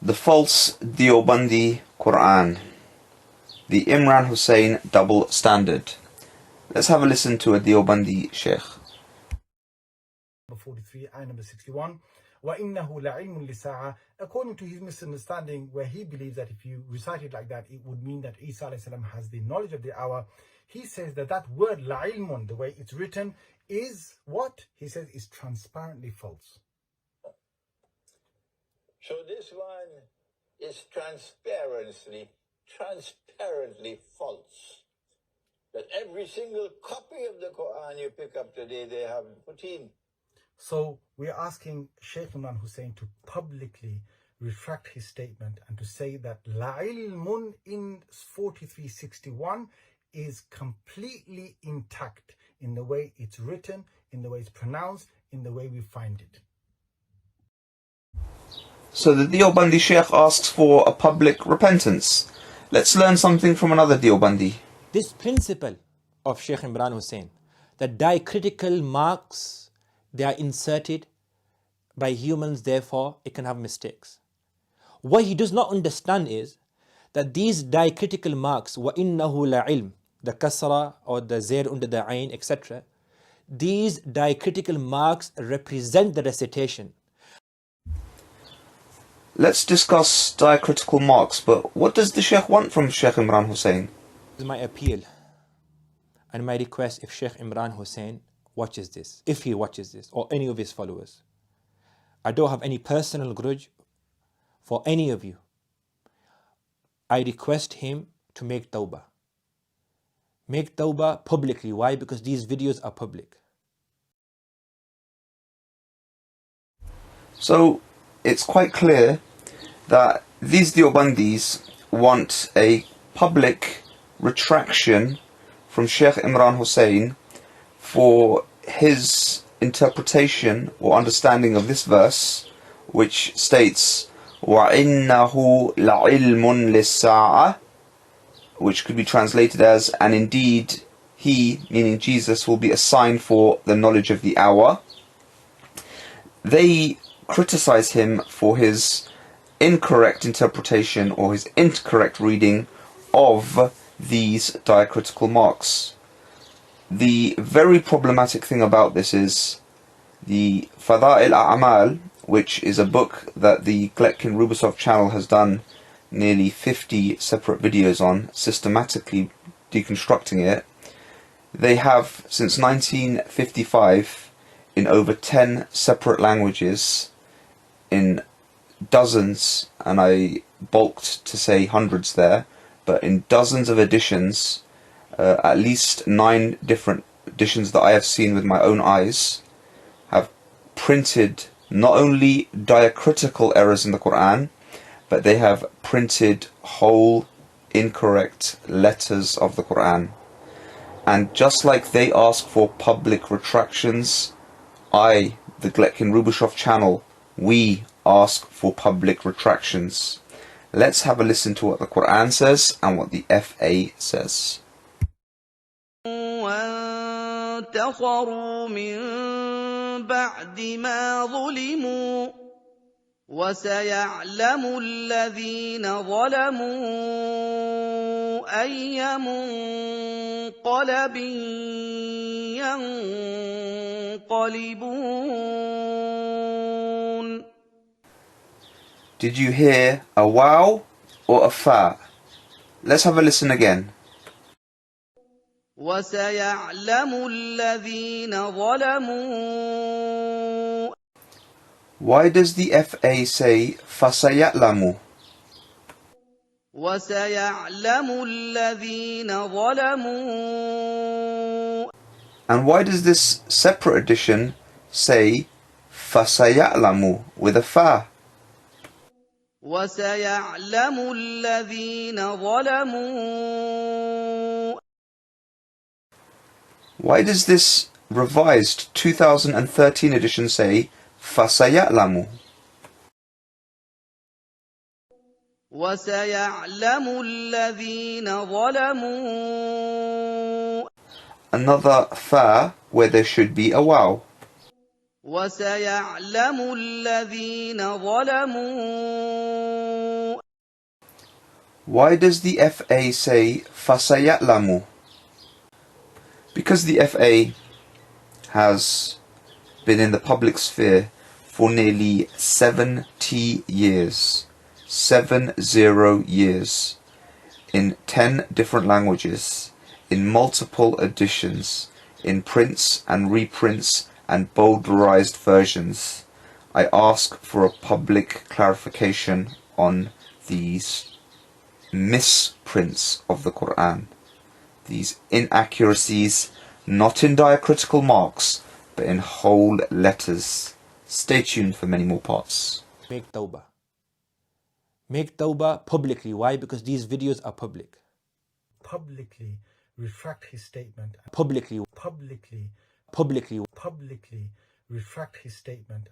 The false Deobandi Koran. The Imran Hosein double standard. Let's have a listen to a Deobandi Sheikh. Number 43 and number 61. وَإِنَّهُ لَعِلْمٌ لِسَاعَةٍ. According to his misunderstanding, where he believes that if you recite it like that, it would mean that Isa alayhi salam has the knowledge of the hour. He says that that word la'ilmun, the way it's written, is what? He says is transparently false. So this one is transparently false. That every single copy of the Quran you pick up today, they have put in. So we're asking Sheikh Imran Hosein to publicly retract his statement and to say that La ilmun in 4361 is completely intact in the way it's written, in the way it's pronounced, in the way we find it. So the Deobandi Sheikh asks for a public repentance. Let's learn something from another Deobandi. This principle of Sheikh Imran Hosein, that diacritical marks, they are inserted by humans, therefore it can have mistakes. What he does not understand is that these diacritical marks, وَإِنَّهُ لَعِلْمٌ, the kasra or the zair under the ayn, etc., these diacritical marks represent the recitation. Let's discuss diacritical marks, but what does the Sheikh want from Sheikh Imran Hosein? This is my appeal and my request if Sheikh Imran Hosein watches this, if he watches this, or any of his followers. I don't have any personal grudge for any of you. I request him to make tawbah. Make tawbah publicly. Why? Because these videos are public. So it's quite clear that these Deobandis want a public retraction from Sheikh Imran Hosein for his interpretation or understanding of this verse, which states وَإِنَّهُ لَعِلْمٌ لِلسَّاعَةِ, which could be translated as, and indeed he, meaning Jesus, will be a sign for the knowledge of the hour. They criticize him for his incorrect interpretation or his incorrect reading of these diacritical marks. The very problematic thing about this is the Fada'il A'mal, which is a book that the Gletkin Rubusov channel has done nearly 50 separate videos on, systematically deconstructing it. They have, since 1955, in over 10 separate languages, in dozens, and I bulked to say hundreds there, but in dozens of editions, at least 9 different editions that I have seen with my own eyes, have printed not only diacritical errors in the Quran, but they have printed whole incorrect letters of the Quran. And just like they ask for public retractions, I, the Gletkin Rubusov channel, we ask for public retractions. Let's have a listen to what the Quran says and what the FA says. وانتصروا من بعد ما ظلموا وسيعلم الذين ظلموا أي منقلب ينقلبون. Did you hear a wow or a fa? Let's have a listen again. وسيعلم الذين ظلموا. Why does the FA say فَسَيَعْلَمُ? وسيعلم الذين ظلموا. And why does this separate edition say فَسَيَعْلَمُ with a fa? وسيعلم الذين ظلموا. Why does this revised 2013 edition say فَسَيَعْلَمُ? وسيعلم الذين ظلموا. Another fa where there should be a wow. وسيعلم الذين ظلموا. Why does the FA say فَسَيَعْلَمُ? Because the FA has been in the public sphere for nearly 70 years. 70 years. In 10 different languages, in multiple editions, in prints and reprints and bowdlerized versions. I ask for a public clarification on these misprints of the Qur'an, these inaccuracies, not in diacritical marks, but in whole letters. Stay tuned for many more parts. Make tawbah. Make tawbah publicly. Why? Because these videos are public. Publicly retract his statement. Publicly Publicly retract his statement.